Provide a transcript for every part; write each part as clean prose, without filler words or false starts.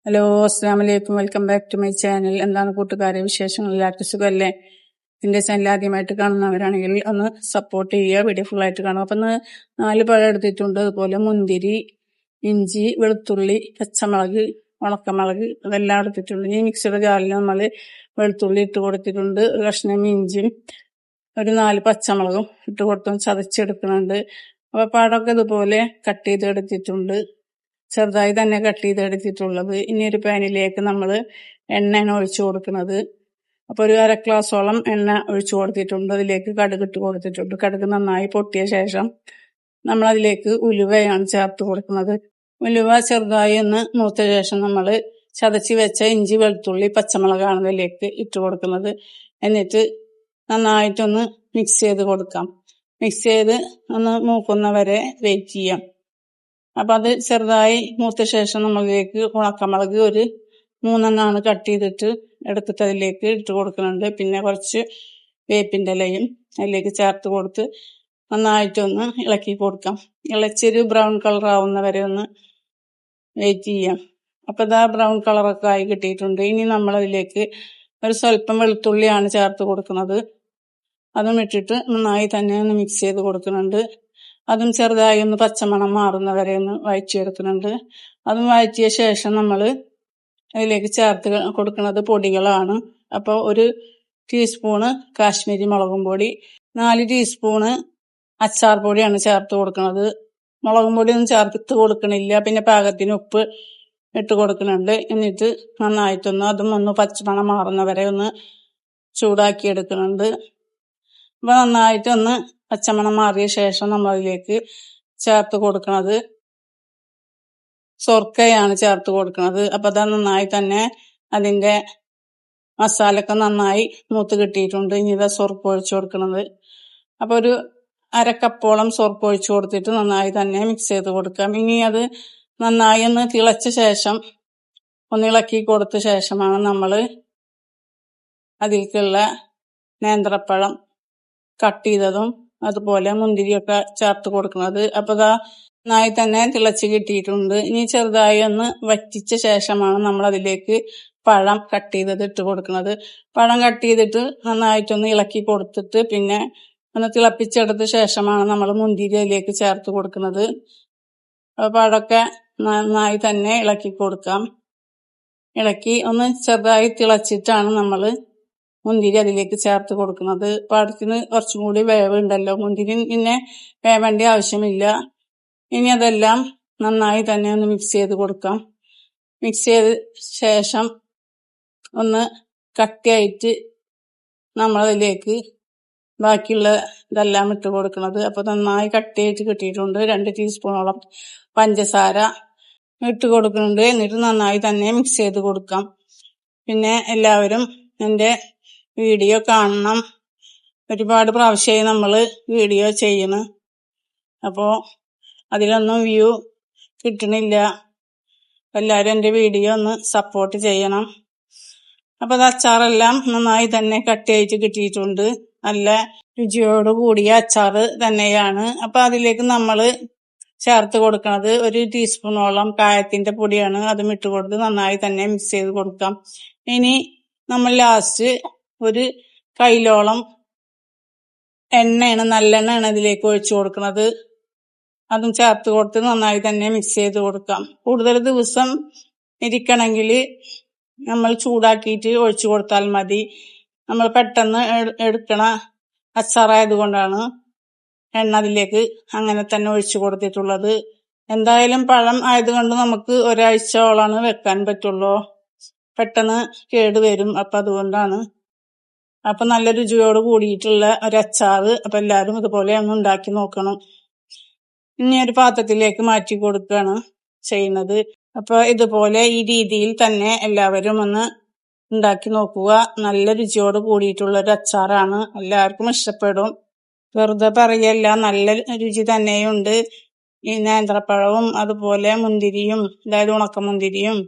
Hello, അസ്സാം വലൈക്കും. Welcome back to my channel. എന്താണ് കൂട്ടുകാരെ വിശേഷങ്ങൾ? എല്ലാവർക്കും സുഖമല്ലേ? എൻ്റെ ചാനൽ ആദ്യമായിട്ട് കാണുന്നവരാണെങ്കിൽ ഒന്ന് സപ്പോർട്ട് ചെയ്യുക, വീഡിയോ ഫുള്ളായിട്ട് കാണുക. അപ്പം 4 പഴം എടുത്തിട്ടുണ്ട്. അതുപോലെ മുന്തിരി, ഇഞ്ചി, വെളുത്തുള്ളി, പച്ചമുളക്, ഉണക്കമുളക് അതെല്ലാം എടുത്തിട്ടുണ്ട്. ഈ മിക്സിയുടെ ജാറിൽ നമ്മൾ വെളുത്തുള്ളി ഇട്ട് കൊടുത്തിട്ടുണ്ട്, ഒരു കഷ്ണം ഇഞ്ചിയും ഒരു 4 പച്ചമുളകും ഇട്ട് കൊടുത്ത് ചതച്ചെടുക്കുന്നുണ്ട്. അപ്പോൾ പഴമൊക്കെ ഇതുപോലെ കട്ട് ചെയ്ത് എടുത്തിട്ടുണ്ട്, ചെറുതായി തന്നെ കട്ട് ചെയ്തെടുത്തിട്ടുള്ളത്. ഇനി ഒരു പാനിലേക്ക് നമ്മൾ എണ്ണയാണ് ഒഴിച്ചു കൊടുക്കുന്നത്. അപ്പോൾ ഒരു 1/2 ഗ്ലാസോളം എണ്ണ ഒഴിച്ചു കൊടുത്തിട്ടുണ്ട്. അതിലേക്ക് കടുക് ഇട്ട് കൊടുത്തിട്ടുണ്ട്. കടുക് നന്നായി പൊട്ടിയ ശേഷം നമ്മൾ അതിലേക്ക് ഉലുവയാണ് ചേർത്ത് കൊടുക്കുന്നത്. ഉലുവ ചെറുതായി ഒന്ന് മൂത്ത ശേഷം നമ്മൾ ചതച്ച് വെച്ച ഇഞ്ചി, വെളുത്തുള്ളി, പച്ചമുളകാണ് അതിലേക്ക് ഇട്ട് കൊടുക്കുന്നത്. എന്നിട്ട് നന്നായിട്ടൊന്ന് മിക്സ് ചെയ്ത് കൊടുക്കാം. മിക്സ് ചെയ്ത് ഒന്ന് മൂക്കുന്നവരെ വെയിറ്റ് ചെയ്യാം. അപ്പം അത് ചെറുതായി മൂത്ത ശേഷം നമ്മളിലേക്ക് ഉണക്കമുളക് ഒരു 3 കട്ട് ചെയ്തിട്ട് എടുത്തിട്ട് അതിലേക്ക് ഇട്ട് കൊടുക്കുന്നുണ്ട്. പിന്നെ കുറച്ച് വേപ്പിൻ്റെ ഇലയും അതിലേക്ക് ചേർത്ത് കൊടുത്ത് നന്നായിട്ടൊന്ന് ഇളക്കി കൊടുക്കാം. ഇളച്ചൊരു ബ്രൗൺ കളർ ആവുന്ന വരെ ഒന്ന് വെയിറ്റ് ചെയ്യാം. അപ്പം ഇതാ ബ്രൗൺ കളറൊക്കെ ആയി കിട്ടിയിട്ടുണ്ട്. ഇനി നമ്മളതിലേക്ക് ഒരു സ്വല്പം വെളുത്തുള്ളിയാണ് ചേർത്ത് കൊടുക്കുന്നത്. അതും ഇട്ടിട്ട് നന്നായി തന്നെ ഒന്ന് മിക്സ് ചെയ്ത് കൊടുക്കുന്നുണ്ട്. അതും ചെറുതായി ഒന്ന് പച്ചമണം മാറുന്ന വരെ ഒന്ന് വഴറ്റിയെടുക്കുന്നുണ്ട്. അതും വഴറ്റിയ ശേഷം നമ്മൾ അതിലേക്ക് ചേർത്ത് കൊടുക്കുന്നത് പൊടികളാണ്. അപ്പോൾ 1 ടീസ്പൂണ് കാശ്മീരി മുളകും പൊടി, 4 ടീസ്പൂണ് അച്ചാർ പൊടിയാണ് ചേർത്ത് കൊടുക്കുന്നത്. മുളകും പൊടിയൊന്നും ചേർത്ത് കൊടുക്കണില്ല. പിന്നെ പാകത്തിന് ഉപ്പ് ഇട്ട് കൊടുക്കുന്നുണ്ട്. എന്നിട്ട് നന്നായിട്ടൊന്ന് അതും ഒന്ന് പച്ചമണം മാറുന്ന വരെ ഒന്ന് ചൂടാക്കി എടുക്കുന്നുണ്ട്. അപ്പോൾ നന്നായിട്ടൊന്ന് പച്ചമണം മാറിയ ശേഷം നമ്മൾ അതിലേക്ക് ചേർത്ത് കൊടുക്കുന്നത് സൊർക്കയാണ് ചേർത്ത് കൊടുക്കുന്നത്. അപ്പോൾ അത് നന്നായി തന്നെ അതിൻ്റെ മസാലയൊക്കെ നന്നായി മൂത്ത് കിട്ടിയിട്ടുണ്ട്. ഇനി ഇതാ സൊർക്ക ഒഴിച്ചു കൊടുക്കുന്നത്. അപ്പോൾ ഒരു 1/2 കപ്പോളം സൊർക്ക ഒഴിച്ചു കൊടുത്തിട്ട് നന്നായി തന്നെ മിക്സ് ചെയ്ത് കൊടുക്കാം. ഇനി അത് നന്നായി ഒന്ന് തിളച്ച ശേഷം ഒന്ന് ഇളക്കി കൊടുത്ത ശേഷമാണ് നമ്മൾ അതിലേക്കുള്ള നേന്ത്രപ്പഴം കട്ട് ചെയ്തതും അതുപോലെ മുന്തിരിയൊക്കെ ചേർത്ത് കൊടുക്കുന്നത്. അപ്പോൾ ഇതാ നന്നായി തന്നെ തിളച്ച് കിട്ടിയിട്ടുണ്ട്. ഇനി ചെറുതായി ഒന്ന് വറ്റിച്ച ശേഷമാണ് നമ്മൾ അതിലേക്ക് പഴം കട്ട് ചെയ്തത് ഇട്ട് കൊടുക്കുന്നത്. പഴം കട്ട് ചെയ്തിട്ട് നന്നായിട്ടൊന്ന് ഇളക്കി കൊടുത്തിട്ട് പിന്നെ ഒന്ന് തിളപ്പിച്ചെടുത്ത ശേഷമാണ് നമ്മൾ മുന്തിരി അതിലേക്ക് ചേർത്ത് കൊടുക്കുന്നത്. അപ്പോൾ പഴമൊക്കെ നന്നായി തന്നെ ഇളക്കി കൊടുക്കാം. ഇളക്കി ഒന്ന് ചെറുതായി തിളച്ചിട്ടാണ് നമ്മൾ മുന്തിരി അതിലേക്ക് ചേർത്ത് കൊടുക്കുന്നത്. പഴത്തിന് കുറച്ചും കൂടി വേവുണ്ടല്ലോ, മുന്തിരി പിന്നെ വേവേണ്ട ആവശ്യമില്ല. ഇനി അതെല്ലാം നന്നായി തന്നെ ഒന്ന് മിക്സ് ചെയ്ത് കൊടുക്കാം. മിക്സ് ചെയ്ത ശേഷം ഒന്ന് കട്ടിയായിട്ട് നമ്മളതിലേക്ക് ബാക്കിയുള്ള ഇതെല്ലാം ഇട്ട് കൊടുക്കുന്നത്. അപ്പോൾ നന്നായി കട്ടിയായിട്ട് കിട്ടിയിട്ടുണ്ട്. 2 ടീസ്പൂണോളം പഞ്ചസാര ഇട്ട് കൊടുക്കുന്നുണ്ട്. എന്നിട്ട് നന്നായി തന്നെ മിക്സ് ചെയ്ത് കൊടുക്കാം. പിന്നെ എല്ലാവരും എൻ്റെ വീഡിയോ കാണണം. ഒരുപാട് പ്രാവശ്യമായി നമ്മൾ വീഡിയോ ചെയ്യണം. അപ്പോൾ അതിലൊന്നും വ്യൂ കിട്ടണില്ല. എല്ലാവരും എൻ്റെ വീഡിയോ ഒന്ന് സപ്പോർട്ട് ചെയ്യണം. അപ്പോൾ അത് അച്ചാറെല്ലാം നന്നായി തന്നെ കട്ടിയായിട്ട് കിട്ടിയിട്ടുണ്ട്. നല്ല രുചിയോട് കൂടിയ അച്ചാർ തന്നെയാണ്. അപ്പോൾ അതിലേക്ക് നമ്മൾ ചേർത്ത് കൊടുക്കുന്നത് 1 ടീസ്പൂണോളം കായത്തിൻ്റെ പൊടിയാണ്. അതും ഇട്ട് കൊടുത്ത് നന്നായി തന്നെ മിക്സ് ചെയ്ത് കൊടുക്കാം. ഇനി നമ്മൾ ലാസ്റ്റ് 1 കൈയിലോളം എണ്ണയാണ്, നല്ലെണ്ണയാണ് ഇതിലേക്ക് ഒഴിച്ചു കൊടുക്കുന്നത്. അതും ചേർത്ത് കൊടുത്ത് നന്നായി തന്നെ മിക്സ് ചെയ്ത് കൊടുക്കാം. കൂടുതൽ ദിവസം ഇരിക്കണമെങ്കിൽ നമ്മൾ ചൂടാക്കിയിട്ട് ഒഴിച്ചു കൊടുത്താൽ മതി. നമ്മൾ പെട്ടെന്ന് എടുക്കണ അച്ചാറായതുകൊണ്ടാണ് എണ്ണ അതിലേക്ക് അങ്ങനെ തന്നെ ഒഴിച്ചു കൊടുത്തിട്ടുള്ളത്. എന്തായാലും പഴം ആയതുകൊണ്ട് നമുക്ക് ഒരാഴ്ചയോളാണ് വെക്കാൻ പറ്റുള്ളൂ. പെട്ടെന്ന് കേടുവരും. അപ്പം അതുകൊണ്ടാണ്. അപ്പം നല്ല രുചിയോട് കൂടിയിട്ടുള്ള ഒരച്ചാറ്. അപ്പം എല്ലാവരും ഇതുപോലെ ഒന്ന് ഉണ്ടാക്കി നോക്കണം. ഇനി ഒരു പാത്രത്തിലേക്ക് മാറ്റി കൊടുക്കുകയാണ് ചെയ്യുന്നത്. അപ്പോൾ ഇതുപോലെ ഈ രീതിയിൽ തന്നെ എല്ലാവരും ഒന്ന് ഉണ്ടാക്കി നോക്കുക. നല്ല രുചിയോട് കൂടിയിട്ടുള്ള ഒരു അച്ചാറാണ്. എല്ലാവർക്കും ഇഷ്ടപ്പെടും. വെറുതെ പറയല്ല, നല്ല രുചി തന്നെയുണ്ട്. ഈ നേന്ത്രപ്പഴവും അതുപോലെ മുന്തിരിയും, അതായത് ഉണക്കമുന്തിരിയും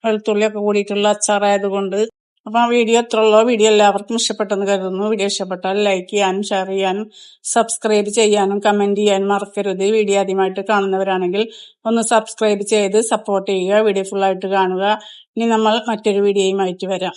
വെളുത്തുള്ളിയൊക്കെ കൂടിയിട്ടുള്ള അച്ചാറായതുകൊണ്ട് അപ്പൊ ആ വീഡിയോ എത്രയുള്ളോ വീഡിയോ എല്ലാവർക്കും ഇഷ്ടപ്പെട്ടെന്ന് കരുതുന്നു. വീഡിയോ ഇഷ്ടപ്പെട്ടാൽ ലൈക്ക് ചെയ്യാനും ഷെയർ ചെയ്യാനും സബ്സ്ക്രൈബ് ചെയ്യാനും കമന്റ് ചെയ്യാനും മറക്കരുത്. വീഡിയോ ആദ്യമായിട്ട് കാണുന്നവരാണെങ്കിൽ ഒന്ന് സബ്സ്ക്രൈബ് ചെയ്ത് സപ്പോർട്ട് ചെയ്യുക. വീഡിയോ ഫുള്ളായിട്ട് കാണുക. ഇനി നമ്മൾ മറ്റൊരു വീഡിയോയുമായിട്ട് വരാം.